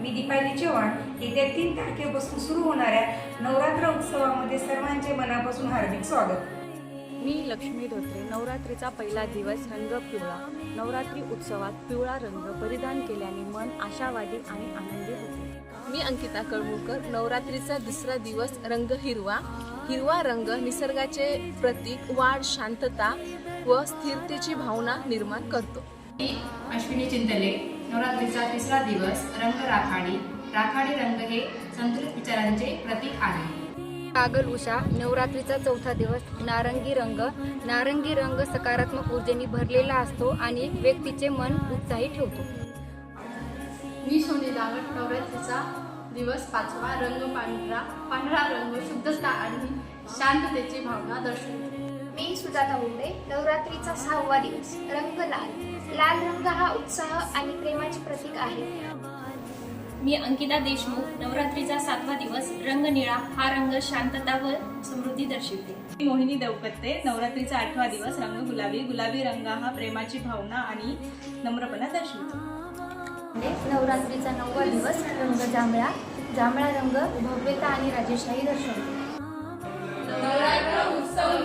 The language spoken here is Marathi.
मी दीपाली चव्हाण. येत्या 3 तारखेपासून सुरू होणाऱ्या नवरात्र उत्सवामध्ये सर्वांचे मनापासून हार्दिक स्वागत. मी लक्ष्मी धोत्रे. नवरात्रीचा पहिला दिवस रंग पिवळा. नवरात्री उत्सवात पिवळा रंग परिधान केल्याने मन आशावादी आणि आनंदी होते. मी अंकिता कळमुळकर. नवरात्रीचा दुसरा दिवस रंग हिरवा. हिरवा रंग निसर्गाचे प्रतीक, वाढ, शांतता व स्थिरतेची भावना निर्माण करतो. मी अश्विनी चिंतले. नवरात्रीचा तिसरा दिवस रंग राखाडी. राखाडी रंग हे संतुलित विचारांचे प्रतीक आहे. कागल उषा. नवरात्रीचा चौथा दिवस नारंगी रंग. नारंगी रंग सकारात्मक ऊर्जेने भरलेला असतो आणि व्यक्तीचे मन उत्साही ठेवतो. मी सोनी दावट. नवरात्रीचा दिवस पाचवा रंग पांढरा. पांढरा रंग शुद्धता आणि शांततेची भावना दर्शवतो. मी सुजाता मुंडे. नवरात्रीचा 6वा दिवस रंग लाल. लाल रंग हा उत्साह आणि प्रेमाचे प्रतीक आहे. मी अंकिता देशमुख. नवरात्रीचा 7वा दिवस रंग निळा. हा रंग शांतता व समृद्धी दर्शवते. मी मोहिनी देवकत्ते. नवरात्रीचा 8वा दिवस रंग गुलाबी. गुलाबी रंग हा प्रेमाची भावना आणि नम्रपणा दर्शवतो. नवरात्रीचा 9वा दिवस रंग जांभळा. जांभळा रंग भव्यता आणि राजेशाही दर्शवतो. नवरात्र उत्सव